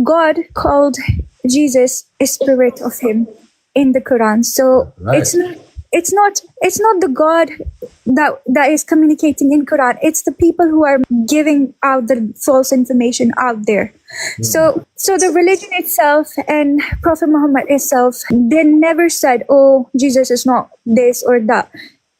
God called Jesus a spirit of him in the Quran. So it's not the God that is communicating in Quran. It's the people who are giving out the false information out there. So the religion itself and Prophet Muhammad itself, they never said, oh, Jesus is not this or that.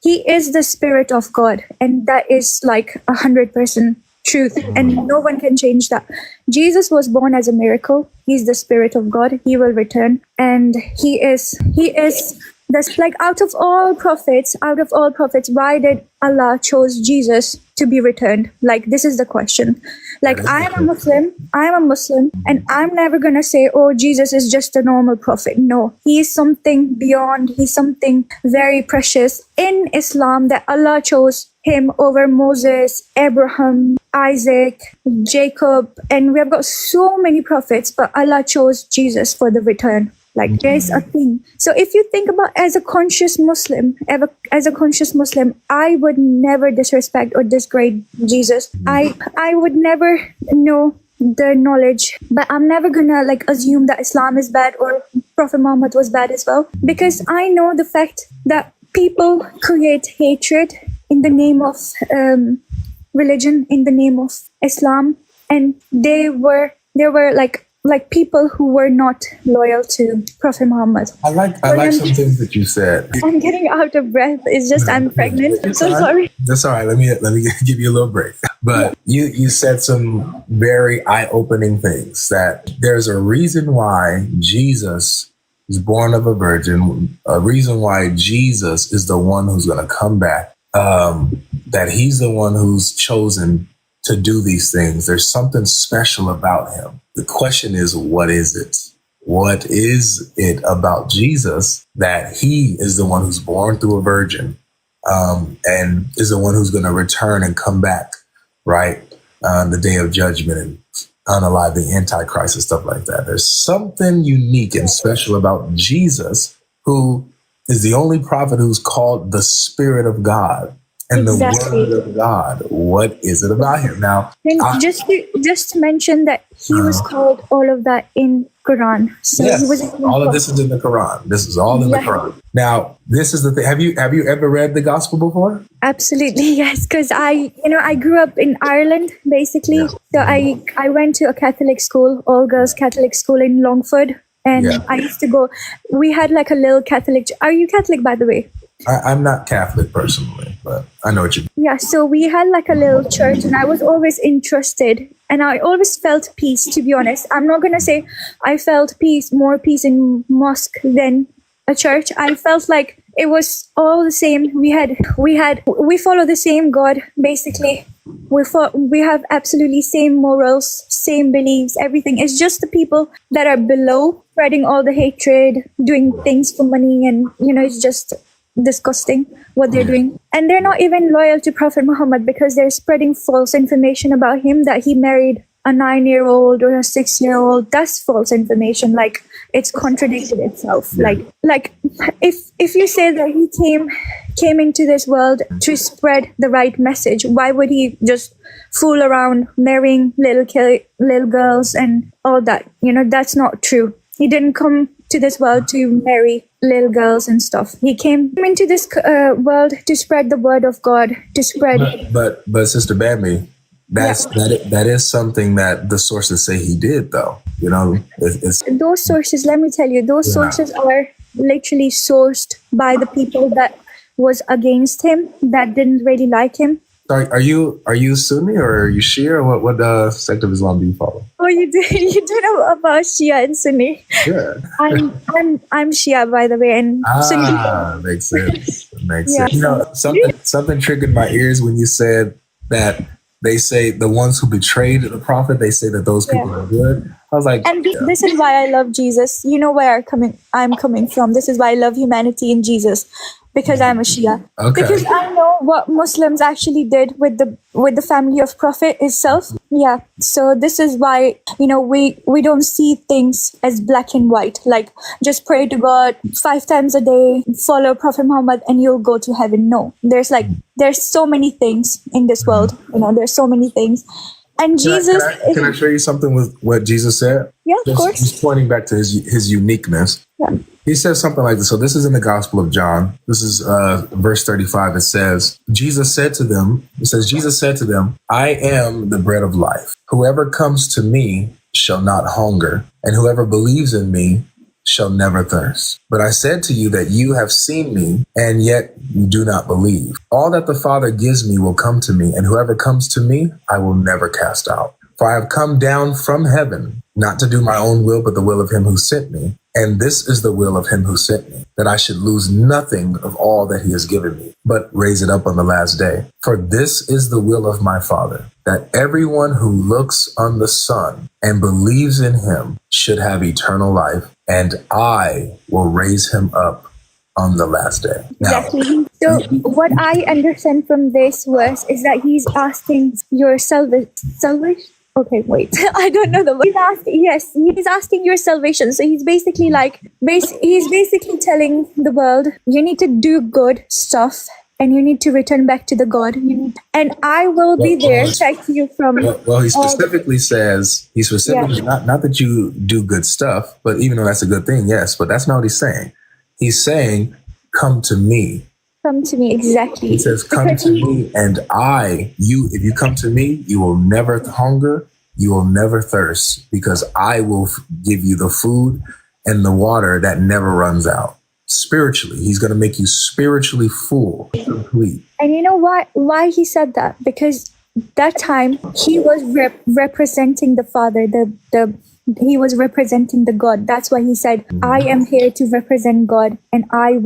He is the spirit of God, and that is like 100% truth, and no one can change that. Jesus was born as a miracle. He's the spirit of God. He will return, and he is that's like out of all prophets, why did Allah chose Jesus to be returned? Like, this is the question. Like, I am a Muslim, and I'm never gonna say, oh, Jesus is just a normal prophet. No, he is something beyond. He's something very precious in Islam, that Allah chose him over Moses, Abraham, Isaac, Jacob, and we have got so many prophets, but Allah chose Jesus for the return. Like, there's a thing. So if you think about as a conscious Muslim, I would never disrespect or disgrade Jesus. I would never know the knowledge, but I'm never gonna like assume that Islam is bad or Prophet Muhammad was bad as well, because I know the fact that people create hatred in the name of religion, in the name of Islam, and they were like people who were not loyal to Prophet Muhammad. I like some things that you said. I'm getting out of breath. It's just I'm pregnant. I'm so sorry. That's all right. Let me give you a little break. But you said some very eye-opening things, that there's a reason why Jesus is born of a virgin, a reason why Jesus is the one who's going to come back, that he's the one who's chosen to do these things. There's something special about him. The question is, what is it? What is it about Jesus that he is the one who's born through a virgin, and is the one who's going to return and come back, right, on the day of judgment and unalive the Antichrist and stuff like that? There's something unique and special about Jesus, who is the only prophet who's called the Spirit of God. And Exactly. the Word of God. What is it about him? Now, And just to mention that he was called all of that in Quran. So yes, he was all of this is in the Quran. This is all in the Quran. Now, this is the thing. Have you ever read the Gospel before? Absolutely, yes. Because I grew up in Ireland, basically. Yeah. So I went to a Catholic school, all girls Catholic school in Longford, and I used to go. We had like a little Catholic. Are you Catholic, by the way? I'm not Catholic personally, but I know what you mean. Yeah, so we had like a little church, and I was always interested, and I always felt peace, to be honest. I'm not going to say I felt more peace in mosque than a church. I felt like it was all the same. We follow the same God, basically. We have absolutely same morals, same beliefs, everything. It's just the people that are below spreading all the hatred, doing things for money, and, it's just disgusting what they're doing. And they're not even loyal to Prophet Muhammad, because they're spreading false information about him, that he married a 9-year-old or a 6-year-old. That's false information. Like, it's contradicted itself. Like if you say that he came into this world to spread the right message, why would he just fool around marrying little girls and all that? That's not true. He didn't come to this world to marry little girls and stuff. He came into this world to spread the word of God, to spread. But Sister Bambi, that is something that the sources say he did, though. It's those sources. Let me tell you, those sources are literally sourced by the people that was against him, that didn't really like him. Are you Sunni or are you Shia, or what sect of Islam do you follow? Oh, you do know about Shia and Sunni? Yeah. I'm Shia, by the way, and Sunni. Makes sense. Makes sense. Something triggered my ears when you said that they say the ones who betrayed the prophet, they say that those people are good. I was like, and this is why I love Jesus. You know where I'm coming from. This is why I love humanity in Jesus. Because I'm a Shia. Okay. Because I know what Muslims actually did with the family of Prophet itself. Yeah. So this is why, we don't see things as black and white. Like, just pray to God 5 times a day, follow Prophet Muhammad, and you'll go to heaven. No. There's so many things in this world. There's so many things. And Jesus, can I show you something with what Jesus said? yeah, of course. He's pointing back to his uniqueness. Yeah. He says something like this. So this is in the Gospel of John. This is verse 35. It says, Jesus said to them, I am the bread of life. Whoever comes to me shall not hunger, and whoever believes in me shall never thirst. But I said to you that you have seen me, and yet you do not believe. All that the Father gives me will come to me, and whoever comes to me, I will never cast out. For I have come down from heaven, not to do my own will, but the will of him who sent me. And this is the will of him who sent me, that I should lose nothing of all that he has given me, but raise it up on the last day. For this is the will of my Father, that everyone who looks on the Son and believes in him should have eternal life, and I will raise him up on the last day. Now, Exactly. So what I understand from this verse is that he's asking your salvation. Okay, wait. I don't know the word. He's asking your salvation. So he's basically telling the world, you need to do good stuff and you need to return back to the God. And I will be there to protect you from. Well, he specifically says, not that you do good stuff, but even though that's a good thing, yes, but that's not what he's saying. He's saying, come to me. Come to me, exactly. He says, come to me, and if you come to me, you will never hunger, you will never thirst, because I will give you the food and the water that never runs out. Spiritually, he's going to make you spiritually full, complete. And you know why he said that? Because that time he was representing the Father, he was representing the God. That's why he said, I am here to represent God, and I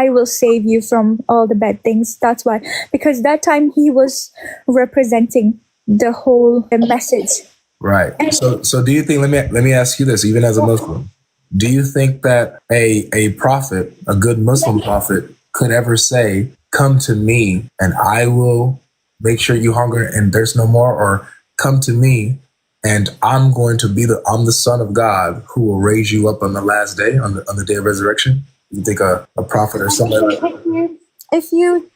will save you from all the bad things. That's why, because that time he was representing the whole message. Right. So do you think, let me ask you this, even as a Muslim, do you think that a prophet, a good Muslim prophet, could ever say, come to me and I will make sure you hunger and thirst no more? Or come to me and I'm the Son of God who will raise you up on the last day, on the day of resurrection? You think a prophet or something like that? If you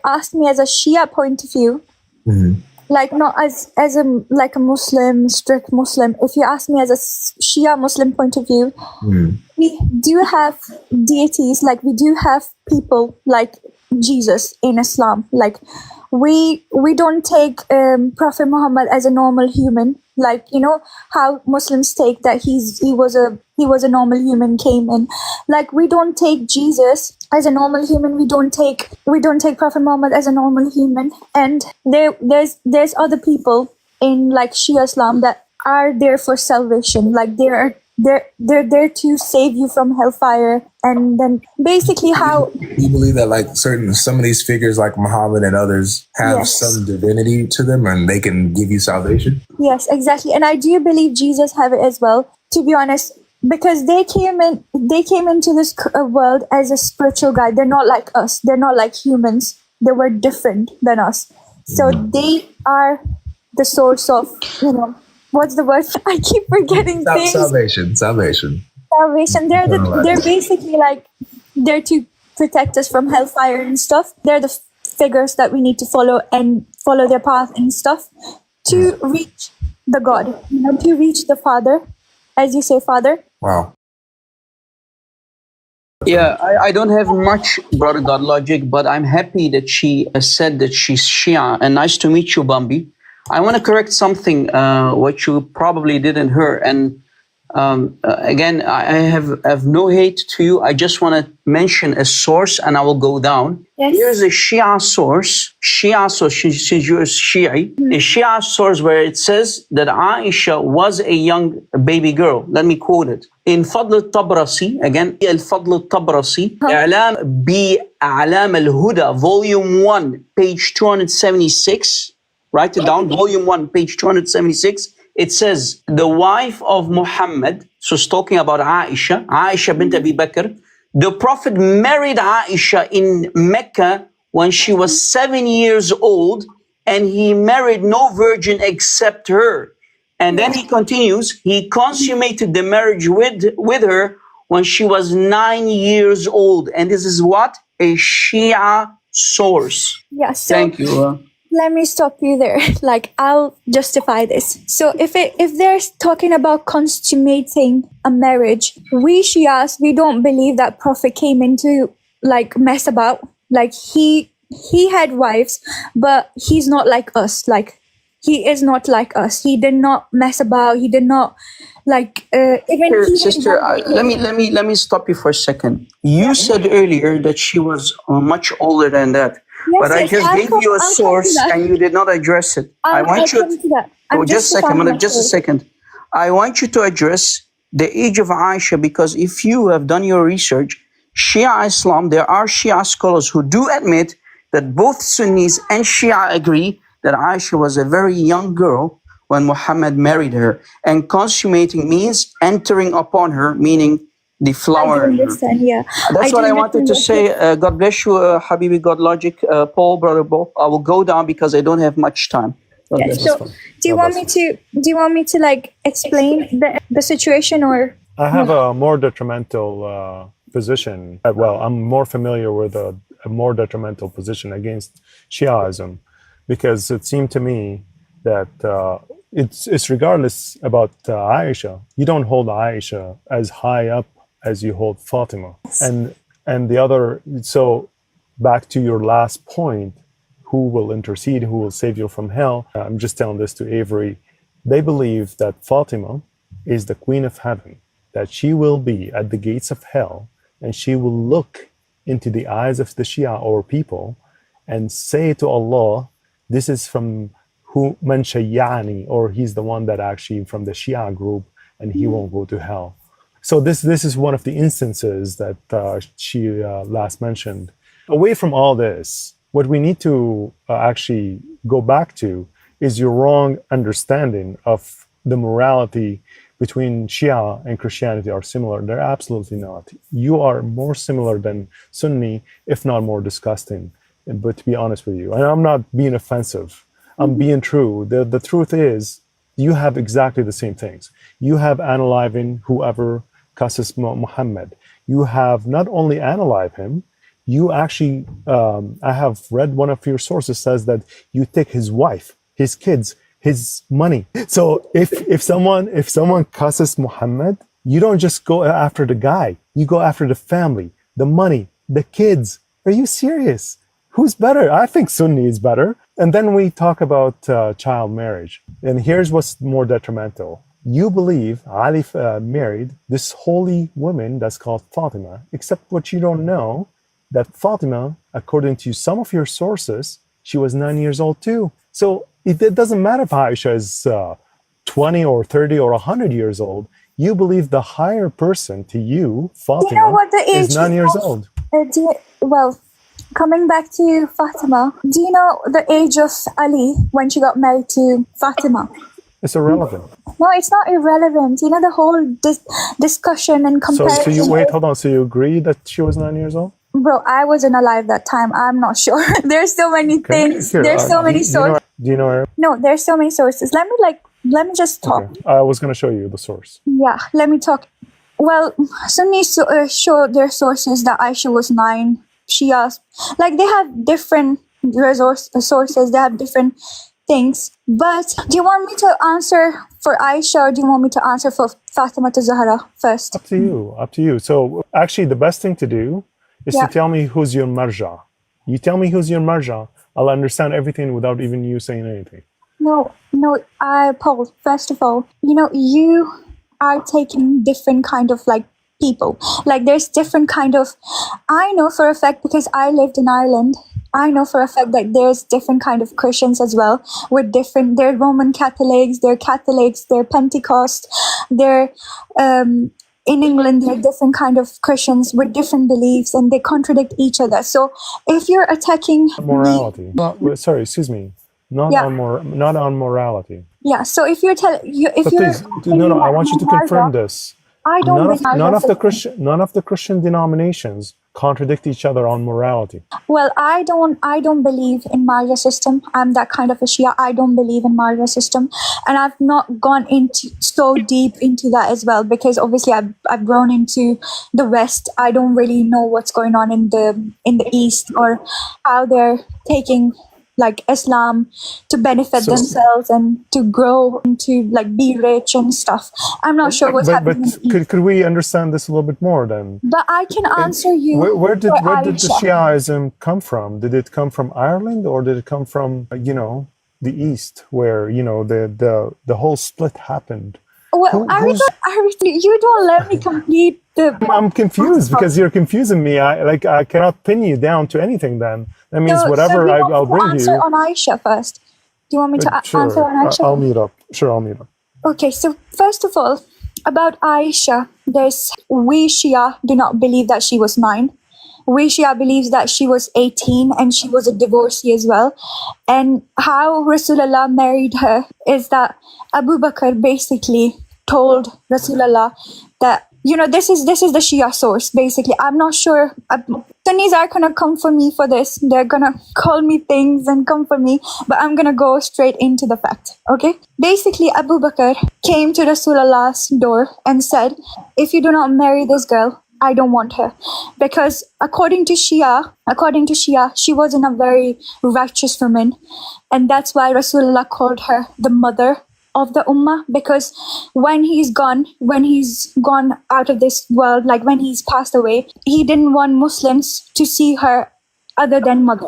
ask me as a Shia point of view, like not as a Muslim, strict Muslim, if you ask me as a Shia Muslim point of view, we do have deities, like we do have people like Jesus in Islam. Like we don't take Prophet Muhammad as a normal human, like, you know how Muslims take that he was a normal human, came in. Like we don't take Jesus as a normal human. We don't take Prophet Muhammad as a normal human. And there's other people in like Shia Islam that are there for salvation. Like they're there to save you from hellfire. And then basically how you believe that like some of these figures like Muhammad and others have some divinity to them and they can give you salvation? Yes, exactly. And I do believe Jesus have it as well, to be honest, because they came into this world as a spiritual guide. They're not like us. They're not like humans. They were different than us. So they are the source of, what's the word? I keep forgetting things. Salvation. They're basically like there to protect us from hellfire and stuff. They're the figures that we need to follow and follow their path and stuff to reach the God, to reach the Father, as you say, Father. Wow. Yeah, I don't have much, Brother GodLogic, but I'm happy that she said that she's Shia. And nice to meet you, Bambi. I want to correct something, what you probably didn't hear. And again, I have no hate to you. I just want to mention a source and I will go down. Yes. Here's a Shia source, since you're Shi'i, a Shia source where it says that Aisha was a young baby girl. Let me quote it. In Fadl al-Tabrasi, again, Al-Fadl al-Tabrasi, I'lam bi-A'lam al-Huda, volume 1, page 276, write it down, volume 1, page 276. It says, the wife of Muhammad, so it's talking about Aisha bint Abi Bakr. The Prophet married Aisha in Mecca when she was 7 years old, and he married no virgin except her. And then he continues, he consummated the marriage with her when she was 9 years old. And this is what? A Shia source. Yeah, so thank you. let me stop you there. Like, I'll justify this. So if they're talking about consummating a marriage, we Shias, we don't believe that Prophet came into like mess about. Like he had wives, but he's not like us. Like he is not like us. He did not mess about. He did not like even Here, he sister, let me stop you for a second. You said earlier that she was much older than that, but I yes, just gave you a I'll come to source that. and you did not address it. I I'll want you. come to that. Oh, I'm just a second, justifying madam, my just a choice. second. I want you to address the age of Aisha, because if you have done your research, Shia Islam, there are Shia scholars who do admit that both Sunnis and Shia agree that Aisha was a very young girl when Muhammad married her. And consummating means entering upon her, meaning the I flower do in her. understand, yeah. That's I what do I wanted to understand that. say. God bless you, Habibi, GodLogic, Paul, Brother Paul. I will go down because I don't have much time. God Yes. bless. So, do you want me to like explain the situation or? I have a more detrimental position. Well, I'm more familiar with a more detrimental position against Shiaism, because it seemed to me that it's regardless about Aisha. You don't hold Aisha as high up as you hold Fatima, and the other. So back to your last point, who will intercede, who will save you from hell? I'm just telling this to Avery. They believe that Fatima is the queen of heaven, that she will be at the gates of hell, and she will look into the eyes of the Shia or people and say to Allah, this is from who man shayyani, or he's the one that actually from the Shia group, and he won't go to hell. So this is one of the instances that she last mentioned. Away from all this, what we need to actually go back to is your wrong understanding of the morality between Shia and Christianity are similar. They're absolutely not. You are more similar than Sunni, if not more disgusting. But to be honest with you, and I'm not being offensive, I'm being true. The truth is, you have exactly the same things. You have analyzing whoever cusses Muhammad. You have not only analyzed him, you actually, I have read one of your sources says that you take his wife, his kids, his money. So if someone cusses Muhammad, you don't just go after the guy. You go after the family, the money, the kids. Are you serious? Who's better? I think Sunni is better. And then we talk about child marriage. And here's what's more detrimental. You believe Ali married this holy woman that's called Fatima, except what you don't know, that Fatima, according to some of your sources, she was 9 years old too. So it doesn't matter if Aisha is 20 or 30 or 100 years old. You believe the higher person to you, Fatima, You know what the age is 9 years old. Well, coming back to Fatima, do you know the age of Ali when she got married to Fatima? It's irrelevant. No, it's not irrelevant. You know, the whole discussion and comparison. So you wait, hold on. So you agree that she was 9 years old? Bro, I wasn't alive that time. I'm not sure. There's so many things. Here, There's so many sources. Do you know Arabic? No, there's so many sources. Let me just talk. Okay. I was going to show you the source. Yeah, let me talk. Well, Sunnis show their sources that Aisha was 9. Shias, like they have different sources. They have different things. But do you want me to answer for Aisha, or do you want me to answer for Fatima to Zahra first? Up to you. Up to you. So actually, the best thing to do is to tell me who's your marja. You tell me who's your marja, I'll understand everything without even you saying anything. No, Paul, first of all, you know, you are taking different kind of like people. Like there's different kind of, I know for a fact because I lived in Ireland, I know for a fact that there's different kind of Christians as well with different, they're Roman Catholics, they're Pentecost, they're, in England, there are different kind of Christians with different beliefs, and they contradict each other. So, if you're attacking morality, sorry, excuse me, not on morality. Yeah. So if you're no, I want you to confirm this. I don't believe none of the Christian denominations contradict each other on morality. Well, I don't believe in Marja system. I'm that kind of a Shia. I don't believe in Marja system, and I've not gone into so deep into that as well because obviously I've grown into the West. I don't really know what's going on in the East or how they're taking like Islam to benefit themselves and to grow and to like be rich and stuff. I'm not sure what's happening. But could we understand this a little bit more then? But I can answer you. Where did the Aisha. Shiaism come from? Did it come from Ireland, or did it come from the East, where the whole split happened? Well, you don't let me complete the. I'm confused because you're confusing me. I cannot pin you down to anything. Then that means whatever I'll bring answer you. on Aisha first. Do you want me to Sure, answer on Aisha? I'll meet up. Sure, I'll meet up. Okay, so first of all, about Aisha, we Shia do not believe that she was 9. We Shia believes that she was 18 and she was a divorcee as well. And how Rasulullah married her is that Abu Bakr basically told Rasulullah that, this is the Shia source, basically. I'm not sure. Sunnis are going to come for me for this. They're going to call me things and come for me. But I'm going to go straight into the fact, okay? Basically, Abu Bakr came to Rasulullah's door and said, if you do not marry this girl, I don't want her. Because according to Shia, she wasn't a very righteous woman. And that's why Rasulullah called her the mother of the Ummah, because when he's gone out of this world, like when he's passed away, he didn't want Muslims to see her other than mother,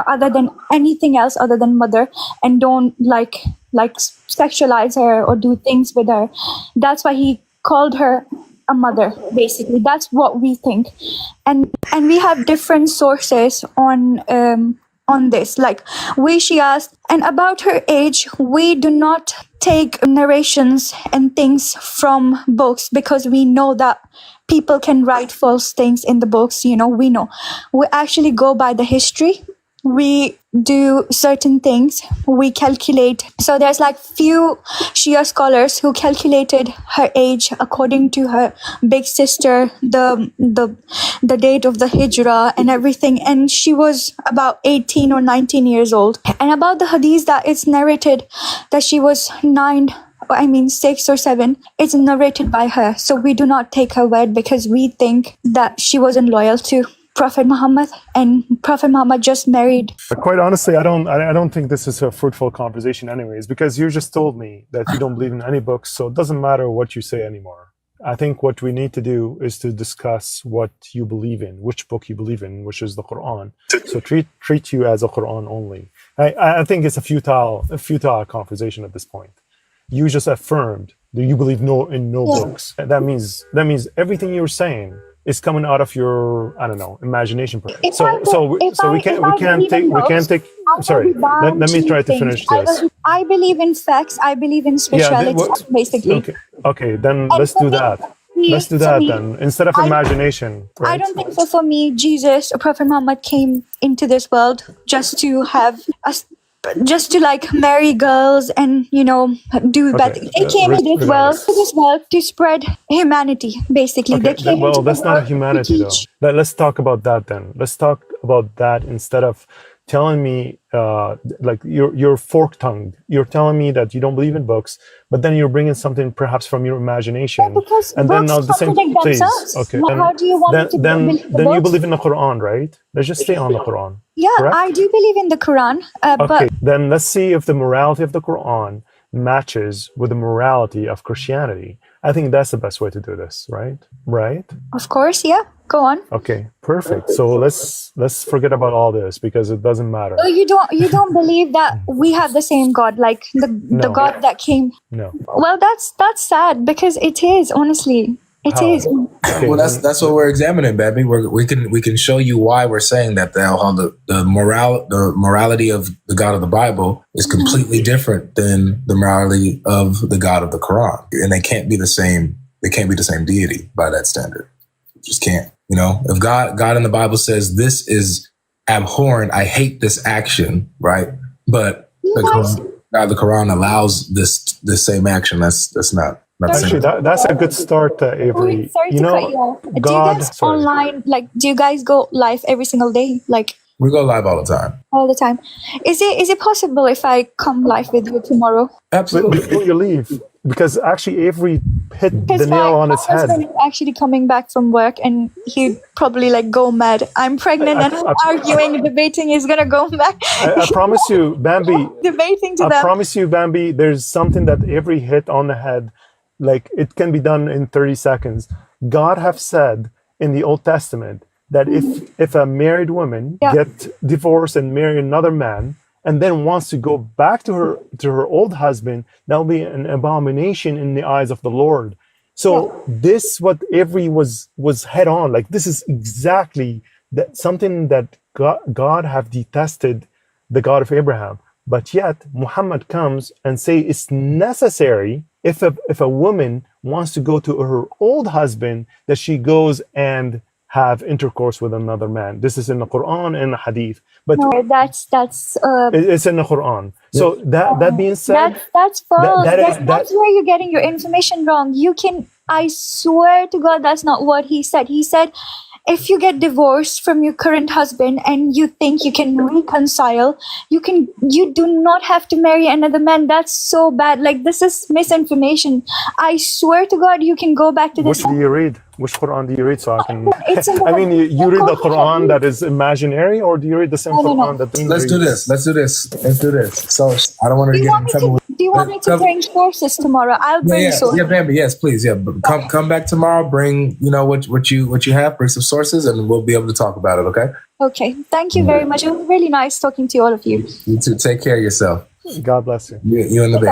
other than anything else other than mother, and don't like sexualize her or do things with her. That's why he called her a mother, basically. That's what we think. And we have different sources on this, like we Shias. And about her age, we do not take narrations and things from books, because we know that people can write false things in the books. We know. We actually go by the history. We do certain things. We calculate. So there's like few Shia scholars who calculated her age according to her big sister, the date of the hijrah and everything. And she was about 18 or 19 years old. And about the hadith that it's narrated that she was 6 or 7, it's narrated by her. So we do not take her word, because we think that she wasn't loyal to Prophet Muhammad, and Prophet Muhammad just married. But quite honestly, I don't think this is a fruitful conversation anyways, because you just told me that you don't believe in any books, so it doesn't matter what you say anymore. I think what we need to do is to discuss what you believe in, which book you believe in, which is the Quran. So treat you as a Quran only. I think it's a futile conversation at this point. You just affirmed that you believe in no books. That means everything you're saying is coming out of your, imagination. So we can't take. Sorry, let me try to finish this. I believe in facts. I believe in spirituality, basically. Okay, then let's do that. Let's do that then, instead of imagination. Right? I don't think so. For me, Jesus or Prophet Muhammad came into this world just to marry girls and do bad things. They came to this world to spread humanity, basically. Okay, that's not humanity though. Let's talk about that then. Let's talk about that instead of telling me you're fork-tongued. You're telling me that you don't believe in books, but then you're bringing something perhaps from your imagination. Because and then now the same. Please, okay. How do you want me to believe the then you believe in the Quran, right? Let's just stay on the Quran. Yeah, correct? I do believe in the Quran. Okay, then let's see if the morality of the Quran matches with the morality of Christianity. I think that's the best way to do this, right? Right? Of course, yeah. Go on. Okay, perfect. So let's forget about all this because it doesn't matter. So you don't believe that we have the same God, like the God that came? No. Well, that's sad, because it is, honestly. It is. Okay, well, that's what we're examining, baby. We can show you why we're saying that how the morality of the God of the Bible is completely different than the morality of the God of the Quran, and they can't be the same. They can't be the same deity by that standard. Just can't. If God in the Bible says this is abhorrent, I hate this action, right? But the Quran allows this same action. That's not. Actually, that's a good start, Avery. Sorry to cut you off. Do you guys online, do you guys go live every single day? We go live all the time. All the time. Is it possible if I come live with you tomorrow? Absolutely. Before you leave, because actually Avery hit Because the nail on my its head. husband is actually coming back from work and he'd probably like go mad. I'm pregnant and arguing, debating, he's gonna go mad. I promise you, Bambi. Debating to I them. promise you, Bambi. There's something that Avery hit on the head, like it can be done in 30 seconds. God have said in the Old Testament that if a married woman get divorced and marry another man, and then wants to go back to her old husband, that'll be an abomination in the eyes of the Lord. So this what Avery was head on. Like this is exactly that something that God have detested the God of Abraham. But yet Muhammad comes and say it's necessary if a woman wants to go to her old husband that she goes and have intercourse with another man. This is in the Quran and the Hadith. But No, that's it's in the Quran. So that being said, that's false. that's That's where you're getting your information wrong. I swear to God, that's not what he said. He said, if you get divorced from your current husband and you think you can reconcile, you do not have to marry another man. That's so bad. Like this is misinformation. I swear to God, you can go back to this. which do you read? Which Quran do you read? So I can. It's in the I mean, you read the Quran that is imaginary, or do you read the same Quran that? Let's do this. Let's do this. So I don't want to get in trouble. Do you want me to bring sources tomorrow? I'll bring sources. Yeah, Bambi. Yes, please. Yeah, come back tomorrow. Bring what you have. Bring some sources, and we'll be able to talk about it. Okay. Okay. Thank you very much. It was really nice talking to all of you. You too. Take care of yourself. God bless you. You and the baby.